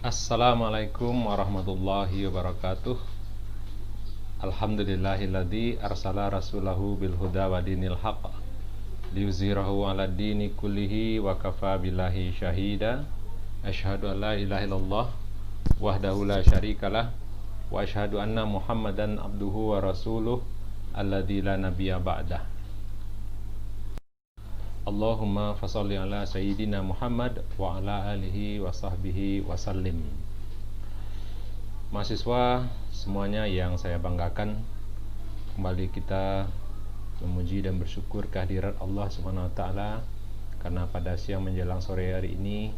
Assalamualaikum warahmatullahi wabarakatuh. Alhamdulillahilladzi arsala rasulahu bil huda wa dinil haqq liyuzhirahu 'ala dini kullihi wa kafa billahi syahida. Asyhadu an la ilaha illallah wahdahu la syarikalah wa asyhadu anna Muhammadan abduhu wa rasuluh alladzi la nabiyya ba'dah. Allahumma fasholli ala sayyidina Muhammad wa ala alihi wa sahbihi wa sallim. Mahasiswa semuanya yang saya banggakan, kembali kita memuji dan bersyukur kehadirat Allah Subhanahu wa taala karena pada siang menjelang sore hari ini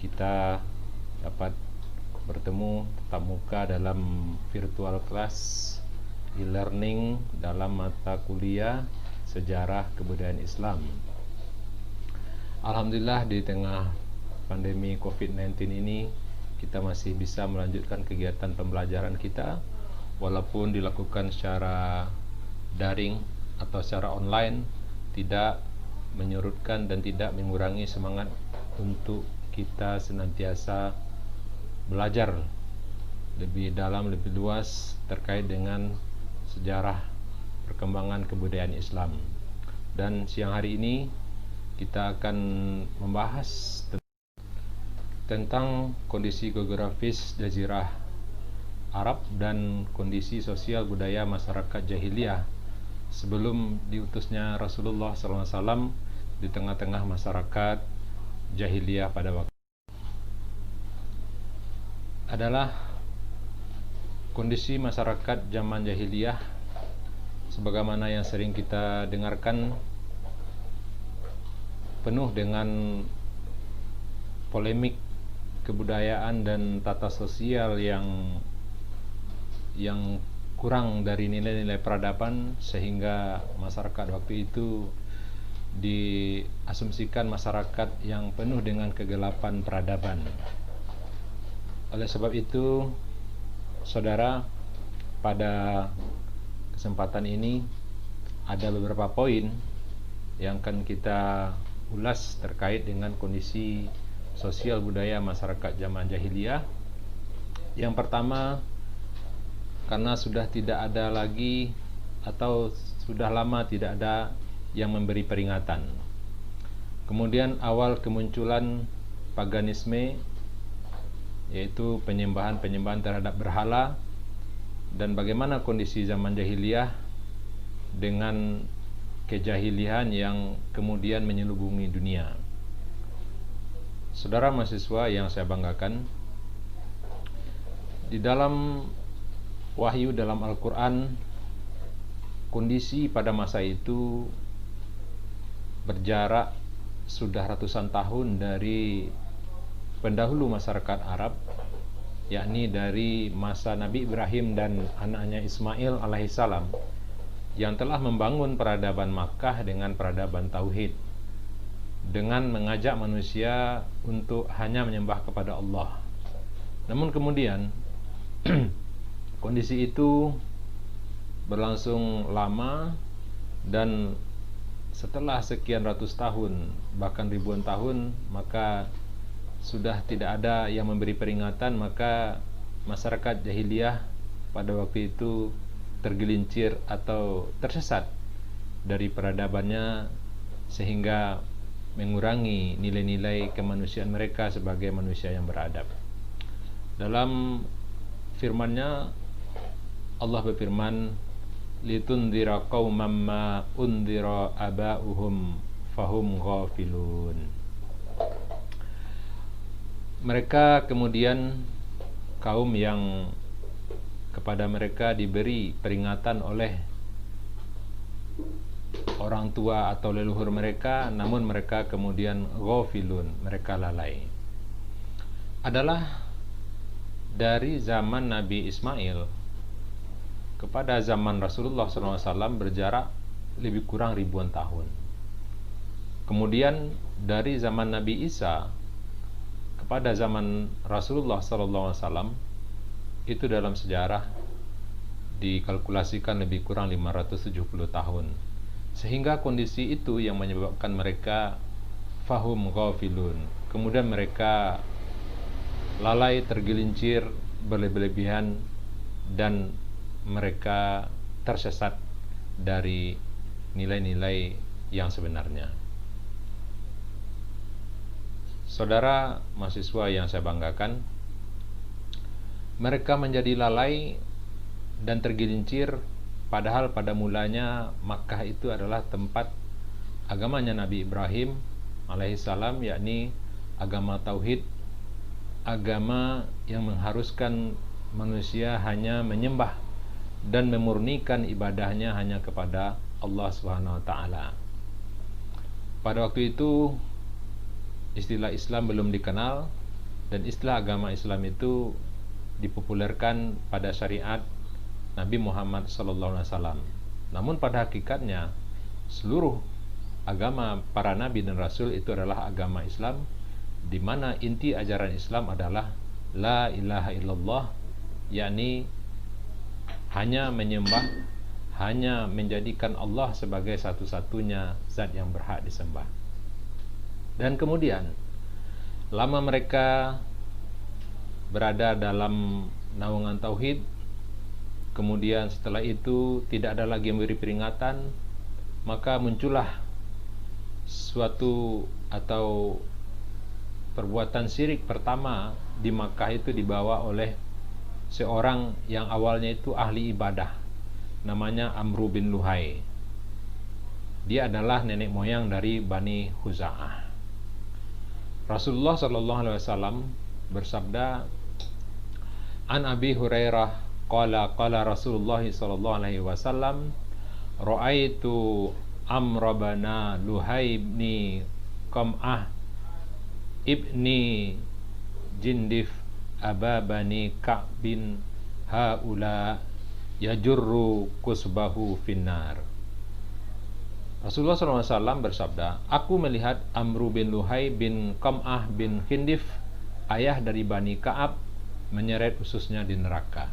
kita dapat bertemu tatap muka dalam virtual class e-learning dalam mata kuliah Sejarah Kebudayaan Islam. Alhamdulillah, di tengah pandemi COVID-19 ini kita masih bisa melanjutkan kegiatan pembelajaran kita walaupun dilakukan secara daring atau secara online, tidak menyurutkan dan tidak mengurangi semangat untuk kita senantiasa belajar lebih dalam, lebih luas terkait dengan sejarah perkembangan kebudayaan Islam. Dan siang hari ini kita akan membahas tentang kondisi geografis Jazirah Arab dan kondisi sosial budaya masyarakat jahiliyah sebelum diutusnya Rasulullah SAW di tengah-tengah masyarakat jahiliyah pada waktu adalah kondisi masyarakat zaman jahiliyah sebagaimana yang sering kita dengarkan, penuh dengan polemik kebudayaan dan tata sosial yang kurang dari nilai-nilai peradaban, sehingga masyarakat waktu itu diasumsikan masyarakat yang penuh dengan kegelapan peradaban. Oleh sebab itu, saudara, pada kesempatan ini ada beberapa poin yang akan kita ulas terkait dengan kondisi sosial budaya masyarakat zaman jahiliyah. Yang pertama, karena sudah tidak ada lagi atau sudah lama tidak ada yang memberi peringatan. Kemudian awal kemunculan paganisme, yaitu penyembahan terhadap berhala, dan bagaimana kondisi zaman jahiliyah dengan kejahilian yang kemudian menyelubungi dunia. Saudara mahasiswa yang saya banggakan, di dalam wahyu dalam Al-Quran, kondisi pada masa itu berjarak sudah ratusan tahun dari pendahulu masyarakat Arab, yakni dari masa Nabi Ibrahim dan anaknya Ismail alaihissalam, yang telah membangun peradaban Makkah dengan peradaban Tauhid, dengan mengajak manusia untuk hanya menyembah kepada Allah. Namun kemudian kondisi itu berlangsung lama, dan setelah sekian ratus tahun, bahkan ribuan tahun, maka sudah tidak ada yang memberi peringatan. Maka masyarakat jahiliyah pada waktu itu tergelincir atau tersesat dari peradabannya, sehingga mengurangi nilai-nilai kemanusiaan mereka sebagai manusia yang beradab. Dalam firman-Nya, Allah berfirman, litundhira qauman ma undhira aba'uhum fahum ghafilun. Mereka kemudian kaum yang kepada mereka diberi peringatan oleh orang tua atau leluhur mereka, namun mereka kemudian ghafilun, mereka lalai. Adalah dari zaman Nabi Ismail kepada zaman Rasulullah SAW berjarak lebih kurang ribuan tahun. Kemudian dari zaman Nabi Isa kepada zaman Rasulullah SAW, itu dalam sejarah dikalkulasikan lebih kurang 570 tahun. Sehingga kondisi itu yang menyebabkan mereka fahum ghafilun. Kemudian mereka lalai, tergelincir, berlebihan, dan mereka tersesat dari nilai-nilai yang sebenarnya. Saudara mahasiswa yang saya banggakan, mereka menjadi lalai dan tergelincir, padahal pada mulanya Makkah itu adalah tempat agamanya Nabi Ibrahim alaihissalam, yakni agama tauhid, agama yang mengharuskan manusia hanya menyembah dan memurnikan ibadahnya hanya kepada Allah Subhanahu wa taala. Pada waktu itu istilah Islam belum dikenal, dan istilah agama Islam itu dipopulerkan pada syariat Nabi Muhammad SAW. Namun pada hakikatnya seluruh agama para nabi dan rasul itu adalah agama Islam, di mana inti ajaran Islam adalah la ilaha illallah, yakni hanya menyembah, hanya menjadikan Allah sebagai satu-satunya zat yang berhak disembah. Dan kemudian lama mereka berada dalam naungan tauhid, kemudian setelah itu tidak ada lagi yang memberi peringatan, maka muncullah suatu atau perbuatan syirik pertama di Makkah itu dibawa oleh seorang yang awalnya itu ahli ibadah, namanya Amru bin Luhai. Dia adalah nenek moyang dari Bani Khuza'ah. Rasulullah SAW bersabda, An Abi Hurairah qala qala Rasulullah SAW, ra'aitu Amr bin Luhai ibni Qam'ah ibni Jindif Aba Bani Ka'bin haula yajurru kusbahu finnar. Rasulullah SAW bersabda, aku melihat Amru bin Luhai bin Qam'ah bin Khindif, ayah dari Bani Ka'ab, menyeret ususnya di neraka.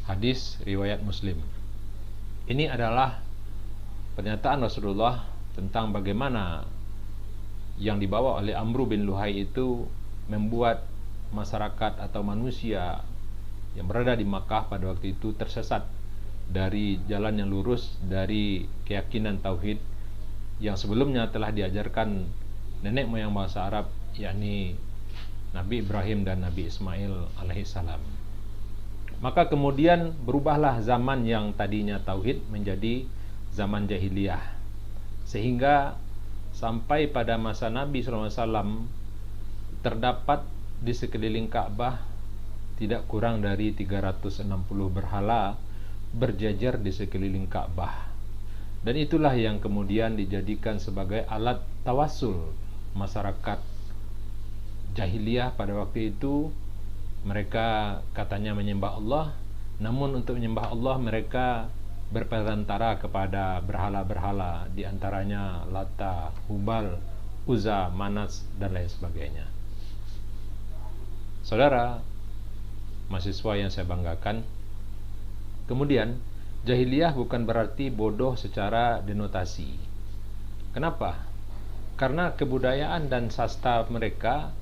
Hadis riwayat Muslim. Ini adalah pernyataan Rasulullah tentang bagaimana yang dibawa oleh Amru bin Luhai itu membuat masyarakat atau manusia yang berada di Makkah pada waktu itu tersesat dari jalan yang lurus, dari keyakinan tauhid yang sebelumnya telah diajarkan nenek moyang bangsa Arab, yakni Nabi Ibrahim dan Nabi Ismail alaihissalam. Maka kemudian berubahlah zaman yang tadinya tauhid menjadi zaman jahiliyah, sehingga sampai pada masa Nabi SAW terdapat di sekeliling Ka'bah tidak kurang dari 360 berhala berjajar di sekeliling Ka'bah. Dan itulah yang kemudian dijadikan sebagai alat tawassul masyarakat jahiliyah pada waktu itu. Mereka katanya menyembah Allah, namun untuk menyembah Allah mereka berperantara kepada berhala-berhala, di antaranya Lata, Hubal, Uzza, Manas, dan lain sebagainya. Saudara mahasiswa yang saya banggakan, kemudian jahiliyah bukan berarti bodoh secara denotasi. Kenapa? Karena kebudayaan dan sastra mereka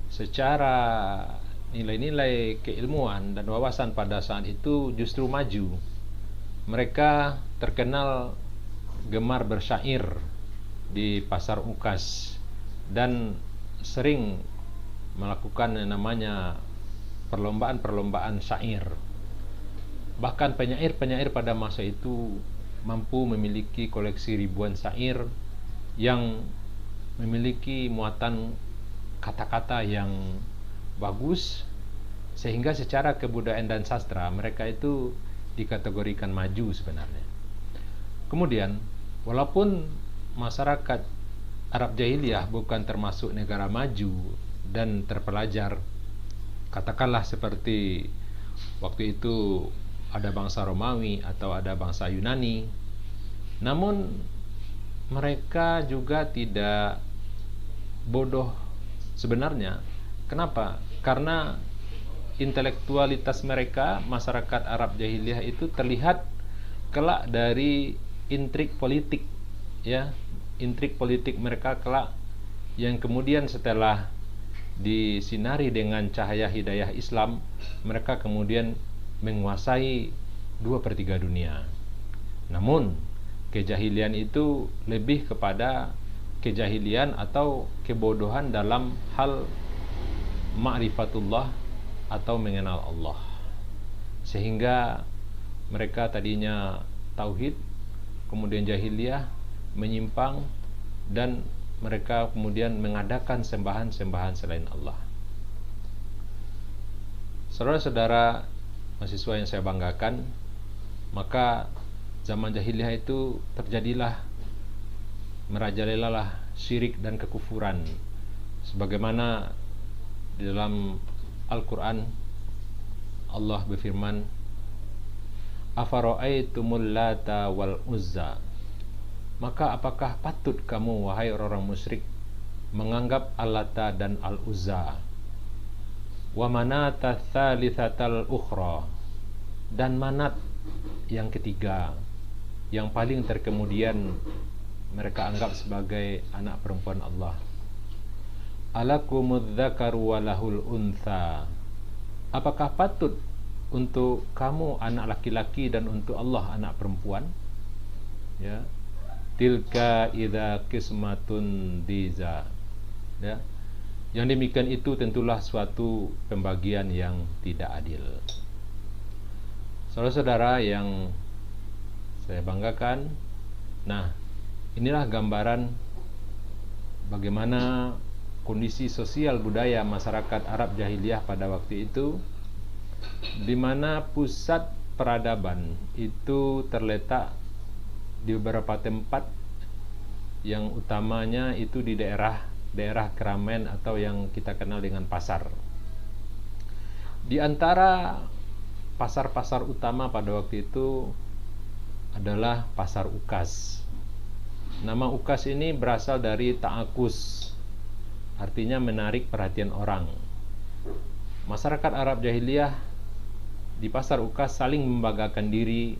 secara nilai-nilai keilmuan dan wawasan pada saat itu justru maju. Mereka terkenal gemar bersyair di pasar Ukas dan sering melakukan yang namanya perlombaan-perlombaan syair. Bahkan penyair-penyair pada masa itu mampu memiliki koleksi ribuan syair yang memiliki muatan kata-kata yang bagus, sehingga secara kebudayaan dan sastra mereka itu dikategorikan maju sebenarnya. Kemudian, walaupun masyarakat Arab jahiliyah bukan termasuk negara maju dan terpelajar, katakanlah seperti waktu itu ada bangsa Romawi atau ada bangsa Yunani, namun mereka juga tidak bodoh sebenarnya. Kenapa? Karena intelektualitas mereka, masyarakat Arab jahiliyah itu terlihat kelak dari intrik politik, ya, intrik politik mereka kelak yang kemudian setelah disinari dengan cahaya hidayah Islam, mereka kemudian menguasai 2/3 dunia. Namun kejahilian itu lebih kepada kejahilian atau kebodohan dalam hal ma'rifatullah atau mengenal Allah, sehingga mereka tadinya tauhid, kemudian jahiliyah, menyimpang, dan mereka kemudian mengadakan sembahan-sembahan selain Allah. Saudara-saudara mahasiswa yang saya banggakan, maka zaman jahiliyah itu terjadilah, merajalelalah syirik dan kekufuran, sebagaimana di dalam Al-Quran Allah berfirman, afara'aitumul lata wal uzza, maka apakah patut kamu wahai orang-orang musyrik menganggap Al-Lata dan Al-Uzza, wa manata tsalitsatal ukhra, dan Manat yang ketiga, yang paling terkemudian mereka anggap sebagai anak perempuan Allah. Alakumudz dzakaru wa lahul untha, apakah patut untuk kamu anak laki-laki dan untuk Allah anak perempuan? Ya, tilka idza qismatun diza. Ya, yang demikian itu tentulah suatu pembagian yang tidak adil. Saudara-saudara yang saya banggakan, nah, inilah gambaran bagaimana kondisi sosial budaya masyarakat Arab jahiliyah pada waktu itu, di mana pusat peradaban itu terletak di beberapa tempat, yang utamanya itu di daerah keramaian atau yang kita kenal dengan pasar. Di antara pasar-pasar utama pada waktu itu adalah pasar Ukas. Nama Ukas ini berasal dari ta'akus, artinya menarik perhatian orang. Masyarakat Arab jahiliyah di pasar Ukas saling membanggakan diri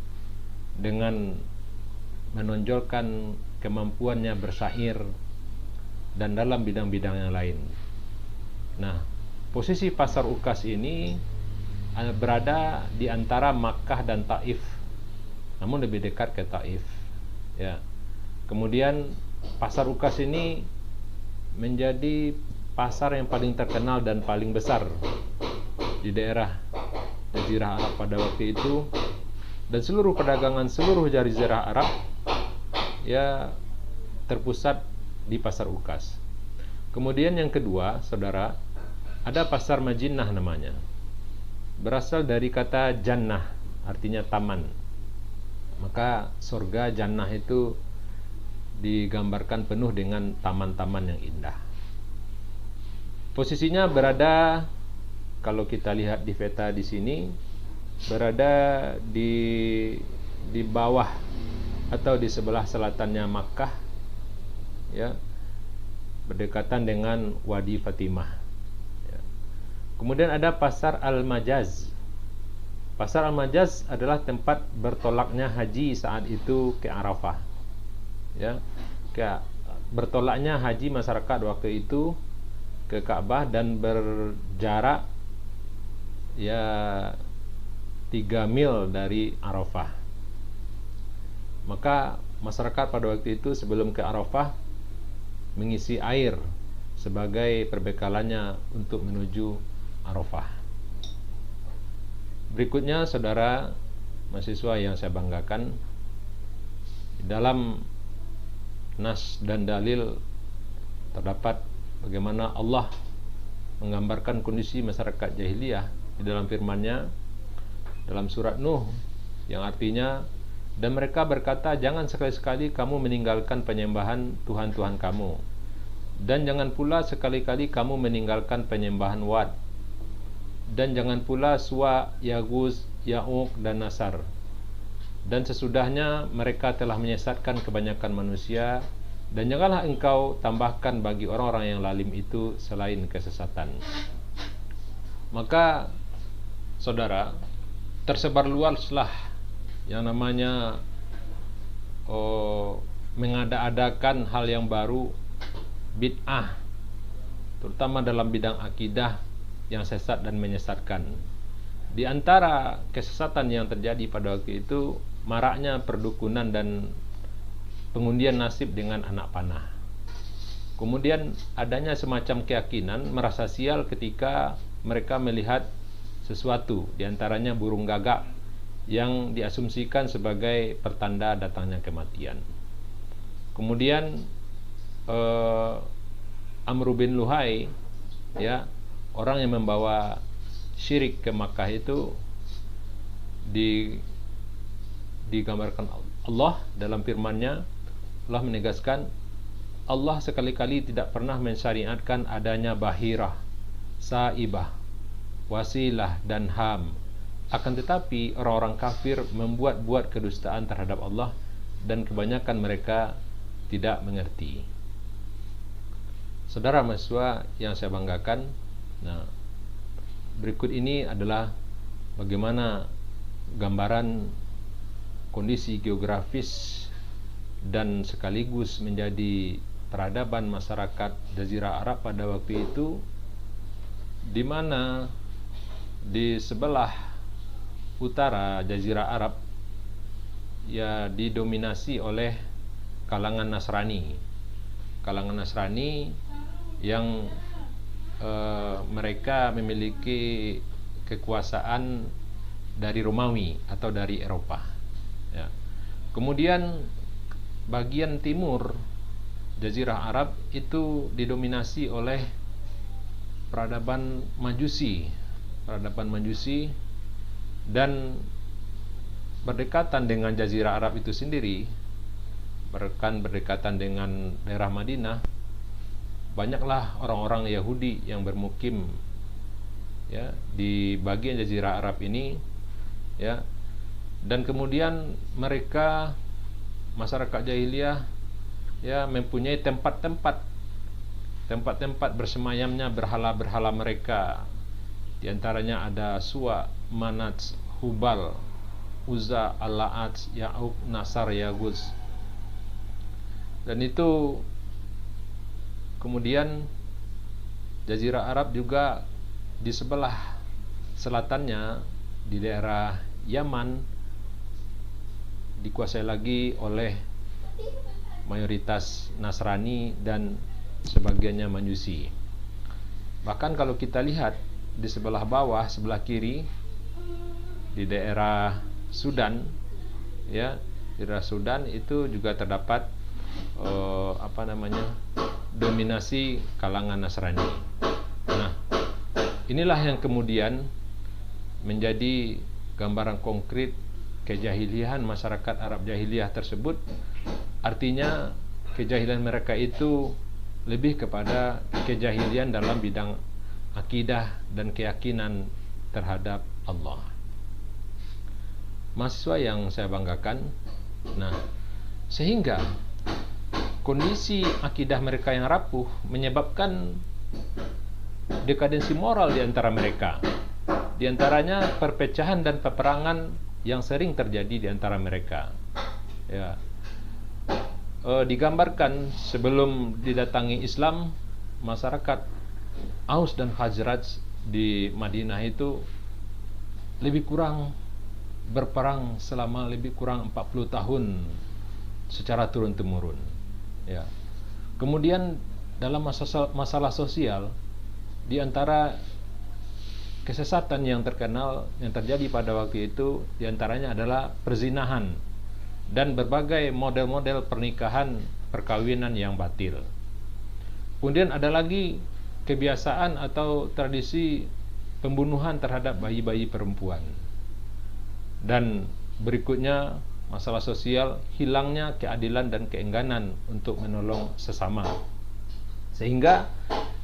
dengan menonjolkan kemampuannya bersyair dan dalam bidang-bidang yang lain. Nah, posisi pasar Ukas ini berada di antara Makkah dan Taif, namun lebih dekat ke Taif. Ya. Kemudian pasar Ukas ini menjadi pasar yang paling terkenal dan paling besar di daerah Jazirah Arab pada waktu itu, dan seluruh perdagangan seluruh Jazirah Arab ya terpusat di pasar Ukas. Kemudian yang kedua, saudara, ada pasar Madinah namanya. Berasal dari kata jannah, artinya taman. Maka surga jannah itu digambarkan penuh dengan taman-taman yang indah. Posisinya berada, kalau kita lihat di peta di sini, berada di bawah atau di sebelah selatannya Makkah, ya, berdekatan dengan Wadi Fatimah. Ya. Kemudian ada pasar Al-Majaz. Pasar Al-Majaz adalah tempat bertolaknya haji saat itu ke Arafah. Ya, bertolaknya haji masyarakat waktu itu ke Ka'bah dan berjarak ya 3 mil dari Arafah. Maka masyarakat pada waktu itu sebelum ke Arafah mengisi air sebagai perbekalannya untuk menuju Arafah. Berikutnya, saudara mahasiswa yang saya banggakan, dalam nas dan dalil terdapat bagaimana Allah menggambarkan kondisi masyarakat jahiliyah di dalam firman-Nya dalam surat Nuh, yang artinya, dan mereka berkata, jangan sekali-sekali kamu meninggalkan penyembahan Tuhan-Tuhan kamu, dan jangan pula sekali-kali kamu meninggalkan penyembahan Wad, dan jangan pula Suwa, Yaghuz, Ya'uq, dan Nasar. Dan sesudahnya mereka telah menyesatkan kebanyakan manusia, dan janganlah engkau tambahkan bagi orang-orang yang lalim itu selain kesesatan. Maka, saudara, tersebar luaslah yang namanya mengada-adakan hal yang baru, bid'ah, terutama dalam bidang akidah yang sesat dan menyesatkan. Di antara kesesatan yang terjadi pada waktu itu, maraknya perdukunan dan pengundian nasib dengan anak panah. Kemudian adanya semacam keyakinan merasa sial ketika mereka melihat sesuatu, diantaranya burung gagak yang diasumsikan sebagai pertanda datangnya kematian. Kemudian Amr bin Luhai, ya, orang yang membawa syirik ke Makkah itu digambarkan Allah dalam firman-Nya. Allah menegaskan, Allah sekali-kali tidak pernah mensyariatkan adanya bahirah, saibah, wasilah dan ham. Akan tetapi orang-orang kafir membuat-buat kedustaan terhadap Allah dan kebanyakan mereka tidak mengerti. Saudara mahasiswa yang saya banggakan, nah, berikut ini adalah bagaimana gambaran kondisi geografis dan sekaligus menjadi peradaban masyarakat Jazirah Arab pada waktu itu, di mana di sebelah utara Jazirah Arab ya didominasi oleh kalangan Nasrani. Kalangan Nasrani yang mereka memiliki kekuasaan dari Romawi atau dari Eropa, ya. Kemudian bagian timur Jazirah Arab itu didominasi oleh peradaban Majusi, dan berdekatan dengan Jazirah Arab itu sendiri, berdekatan dengan daerah Madinah, banyaklah orang-orang Yahudi yang bermukim, ya, di bagian Jazirah Arab ini, ya. Dan kemudian mereka, masyarakat jahiliyah, ya, mempunyai tempat-tempat bersemayamnya berhala-berhala mereka. Di antaranya ada Suwa, Manat, Hubal, Uzza, Al-La'at, Ya'uq, Nasar, Yaguz. Dan itu kemudian Jazirah Arab juga di sebelah selatannya, di daerah Yaman, dikuasai lagi oleh mayoritas Nasrani dan sebagiannya Majusi. Bahkan kalau kita lihat di sebelah bawah, sebelah kiri, di daerah Sudan, ya, di daerah Sudan itu juga terdapat dominasi kalangan Nasrani. Nah, inilah yang kemudian menjadi gambaran konkret kejahilian masyarakat Arab jahiliyah tersebut. Artinya kejahilian mereka itu lebih kepada kejahilian dalam bidang akidah dan keyakinan terhadap Allah. Mahasiswa yang saya banggakan, nah, sehingga kondisi akidah mereka yang rapuh menyebabkan dekadensi moral di antara mereka. Di antaranya perpecahan dan peperangan yang sering terjadi di antara mereka. Ya. Digambarkan sebelum didatangi Islam, masyarakat Aus dan Khazraj di Madinah itu lebih kurang berperang selama lebih kurang 40 tahun secara turun-temurun. Ya. Kemudian dalam masalah sosial, di antara kesesatan yang terkenal yang terjadi pada waktu itu, di antaranya adalah perzinahan dan berbagai model-model pernikahan perkawinan yang batil. Kemudian ada lagi kebiasaan atau tradisi pembunuhan terhadap bayi-bayi perempuan. Dan berikutnya masalah sosial, hilangnya keadilan dan keengganan untuk menolong sesama. Sehingga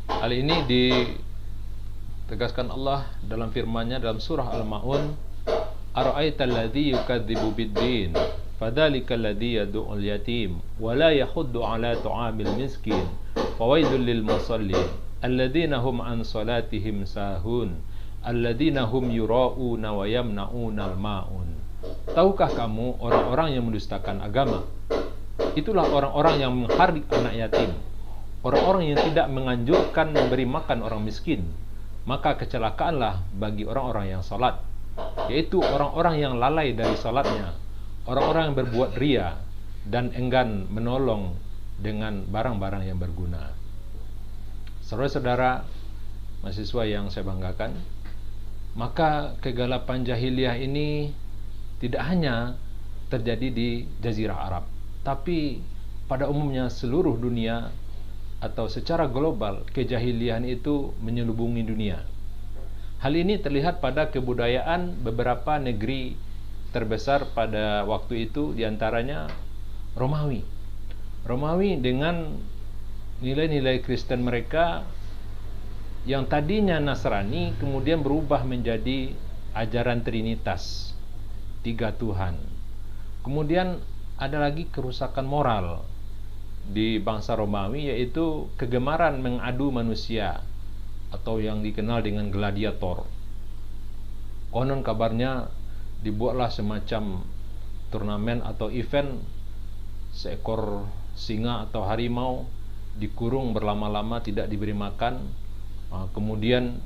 hal ini ditegaskan Allah dalam firman-Nya dalam surah Al-Ma'un, "Ara'aital ladzi yukadzibu bid-din, fadzalikal ladzi yad'ul yatim, wa la yahuddu 'ala ta'amil miskin, fawailul lil musallin, alladzina hum an salatihim sahun, alladzina hum yura'una wa yamna'unal ma'un." Tahukah kamu orang-orang yang mendustakan agama? Itulah orang-orang yang menghardik anak yatim, orang-orang yang tidak menganjurkan memberi makan orang miskin, maka kecelakaanlah bagi orang-orang yang salat, yaitu orang-orang yang lalai dari salatnya, orang-orang yang berbuat ria dan enggan menolong dengan barang-barang yang berguna. Saudara-saudara mahasiswa yang saya banggakan, maka kegelapan jahiliyah ini tidak hanya terjadi di Jazirah Arab, tapi pada umumnya seluruh dunia atau secara global kejahilian itu menyelubungi dunia. Hal ini terlihat pada kebudayaan beberapa negeri terbesar pada waktu itu, diantaranya Romawi. Romawi dengan nilai-nilai Kristen mereka yang tadinya Nasrani kemudian berubah menjadi ajaran Trinitas, 3 Tuhan. Kemudian ada lagi kerusakan moral di bangsa Romawi, yaitu kegemaran mengadu manusia atau yang dikenal dengan gladiator. Konon kabarnya dibuatlah semacam turnamen atau event, seekor singa atau harimau dikurung berlama-lama, tidak diberi makan, kemudian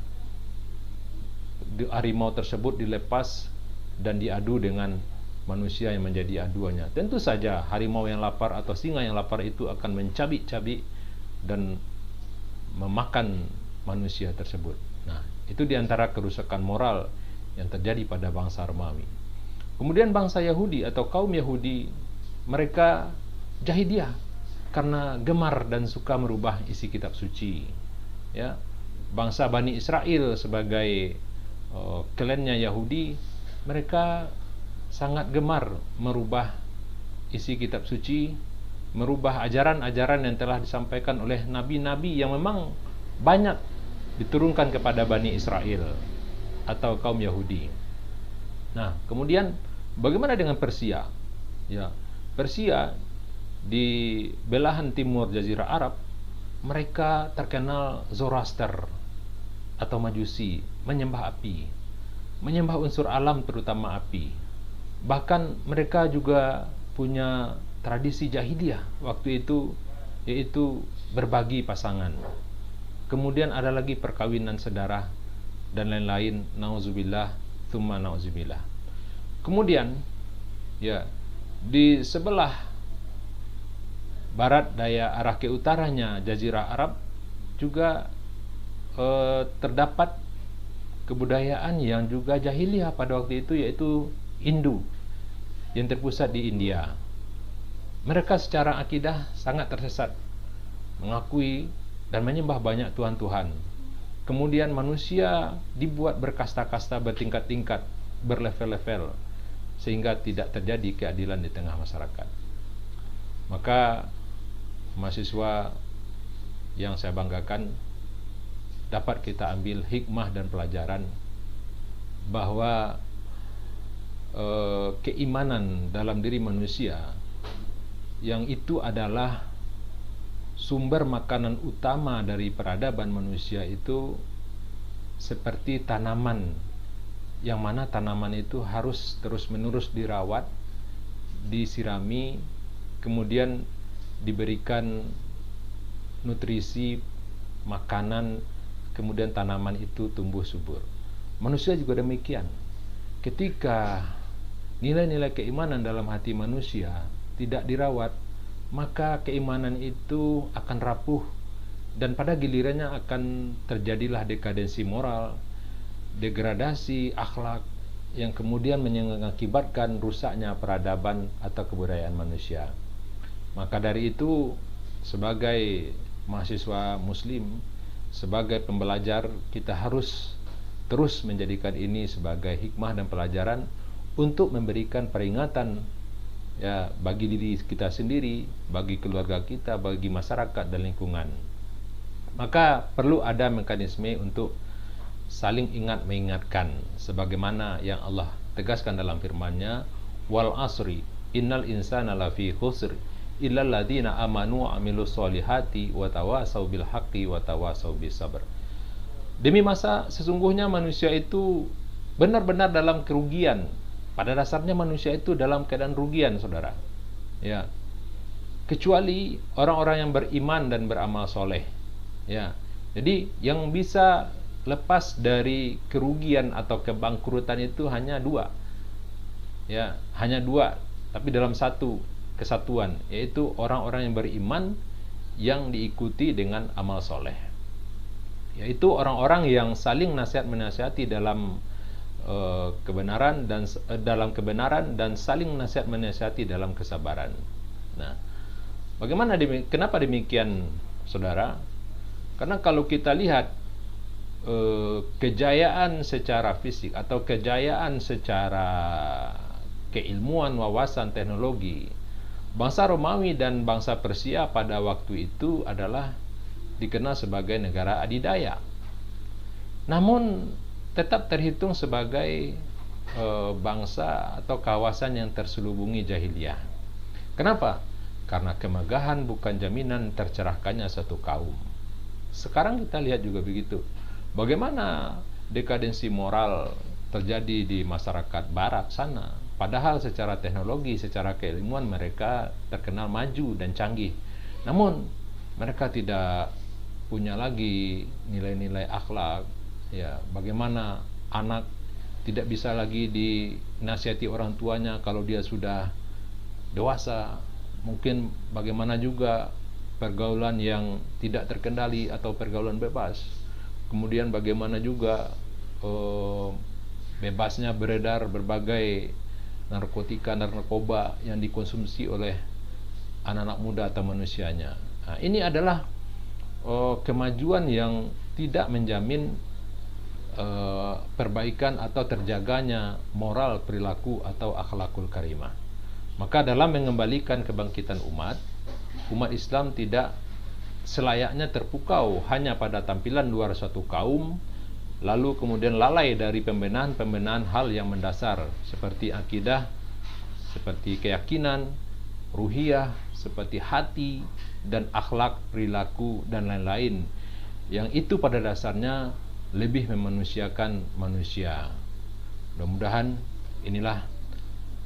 harimau tersebut dilepas dan diadu dengan manusia yang menjadi aduannya. Tentu saja harimau yang lapar atau singa yang lapar itu akan mencabik-cabik dan memakan manusia tersebut. Nah, itu diantara kerusakan moral yang terjadi pada bangsa Romawi. Kemudian bangsa Yahudi atau kaum Yahudi, mereka jahiliyah karena gemar dan suka merubah isi kitab suci. Ya, bangsa Bani Israel sebagai klannya Yahudi, mereka sangat gemar merubah isi kitab suci, merubah ajaran-ajaran yang telah disampaikan oleh nabi-nabi yang memang banyak diturunkan kepada Bani Israel atau kaum Yahudi. Nah, kemudian bagaimana dengan Persia? Ya, Persia di belahan timur Jazirah Arab, mereka terkenal Zoroaster atau Majusi, menyembah api, menyembah unsur alam terutama api. Bahkan mereka juga punya tradisi jahiliyah waktu itu, yaitu berbagi pasangan. Kemudian ada lagi perkawinan sedarah dan lain-lain, nauzubillah tsumma nauzubillah. Kemudian ya, di sebelah barat daya arah ke utaranya Jazirah Arab juga terdapat kebudayaan yang juga jahiliyah pada waktu itu, yaitu Hindu yang terpusat di India. Mereka secara akidah sangat tersesat, mengakui dan menyembah banyak tuhan-tuhan. Kemudian manusia dibuat berkasta-kasta, bertingkat-tingkat, berlevel-level, sehingga tidak terjadi keadilan di tengah masyarakat. Maka mahasiswa yang saya banggakan, dapat kita ambil hikmah dan pelajaran bahwa keimanan dalam diri manusia, yang itu adalah sumber makanan utama dari peradaban manusia, itu seperti tanaman, yang mana tanaman itu harus terus-menerus dirawat, disirami, kemudian diberikan nutrisi, makanan, kemudian tanaman itu tumbuh subur. Manusia juga demikian. Ketika nilai-nilai keimanan dalam hati manusia tidak dirawat, maka keimanan itu akan rapuh, dan pada gilirannya akan terjadilah dekadensi moral, degradasi akhlak, yang kemudian mengakibatkan rusaknya peradaban atau kebudayaan manusia. Maka dari itu, sebagai mahasiswa muslim, sebagai pembelajar, kita harus terus menjadikan ini sebagai hikmah dan pelajaran untuk memberikan peringatan, ya, bagi diri kita sendiri, bagi keluarga kita, bagi masyarakat dan lingkungan. Maka perlu ada mekanisme untuk saling ingat mengingatkan, sebagaimana yang Allah tegaskan dalam firman-Nya, wal asri innal insana lafi khusr illal ladzina amanu wa amilus solihati wa tawasau bil haqqi wa tawasau bis sabr. Demi masa sesungguhnya manusia itu benar-benar dalam kerugian. Pada dasarnya manusia itu dalam keadaan rugian, saudara. Ya. kecuali orang-orang yang beriman dan beramal soleh. Ya, jadi yang bisa lepas dari kerugian atau kebangkrutan itu hanya dua. Ya, hanya dua, tapi dalam satu kesatuan, yaitu orang-orang yang beriman yang diikuti dengan amal soleh. Yaitu orang-orang yang saling nasihat menasihati dalam kebenaran dan saling nasihat menasihati dalam kesabaran. Nah, kenapa demikian, saudara? Karena kalau kita lihat kejayaan secara fisik atau kejayaan secara keilmuan, wawasan, teknologi, bangsa Romawi dan bangsa Persia pada waktu itu adalah dikenal sebagai negara adidaya. Namun tetap terhitung sebagai bangsa atau kawasan yang terselubungi jahiliyah. Kenapa? Karena kemegahan bukan jaminan tercerahkannya satu kaum. Sekarang kita lihat juga begitu. Bagaimana dekadensi moral terjadi di masyarakat barat sana, padahal secara teknologi, secara keilmuan mereka terkenal maju dan canggih. Namun mereka tidak punya lagi nilai-nilai akhlak. Ya, bagaimana anak tidak bisa lagi dinasihati orang tuanya kalau dia sudah dewasa. Mungkin bagaimana juga pergaulan yang tidak terkendali atau pergaulan bebas. Kemudian bagaimana juga bebasnya beredar berbagai narkotika, narkoba yang dikonsumsi oleh anak-anak muda atau manusianya. Nah, ini adalah kemajuan yang tidak menjamin perbaikan atau terjaganya moral, perilaku atau akhlakul karimah. Maka dalam mengembalikan kebangkitan umat Islam tidak selayaknya terpukau hanya pada tampilan luar suatu kaum, lalu kemudian lalai dari pembenahan hal yang mendasar seperti akidah, seperti keyakinan, ruhiyah, seperti hati dan akhlak, perilaku dan lain-lain, yang itu pada dasarnya lebih memanusiakan manusia. Mudah-mudahan inilah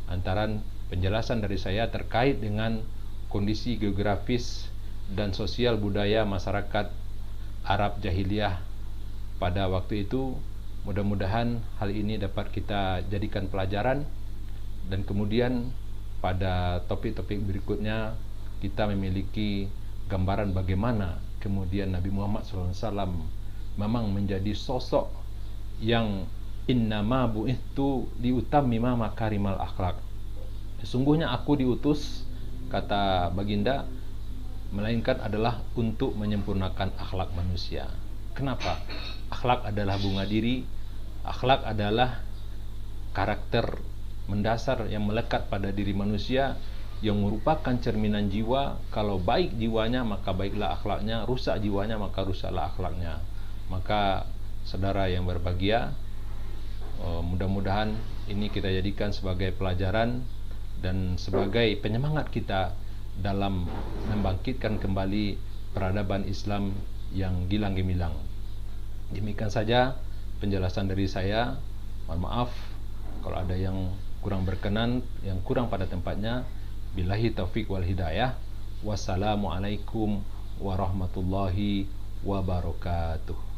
antaran penjelasan dari saya terkait dengan kondisi geografis dan sosial budaya masyarakat Arab jahiliyah pada waktu itu. Mudah-mudahan hal ini dapat kita jadikan pelajaran, dan kemudian pada topik-topik berikutnya kita memiliki gambaran bagaimana kemudian Nabi Muhammad SAW memang menjadi sosok yang innama bu'ithtu liutammima makarimal akhlak. Sesungguhnya aku diutus, kata baginda, melainkan adalah untuk menyempurnakan akhlak manusia. Kenapa? Akhlak adalah bunga diri, akhlak adalah karakter mendasar yang melekat pada diri manusia, yang merupakan cerminan jiwa. Kalau baik jiwanya maka baiklah akhlaknya, rusak jiwanya maka rusaklah akhlaknya. Maka saudara yang berbahagia, mudah-mudahan ini kita jadikan sebagai pelajaran dan sebagai penyemangat kita dalam membangkitkan kembali peradaban Islam yang gilang gemilang. Demikian saja penjelasan dari saya. Mohon maaf kalau ada yang kurang berkenan, yang kurang pada tempatnya. Billahi taufik wal hidayah. Wassalamualaikum warahmatullahi wabarakatuh.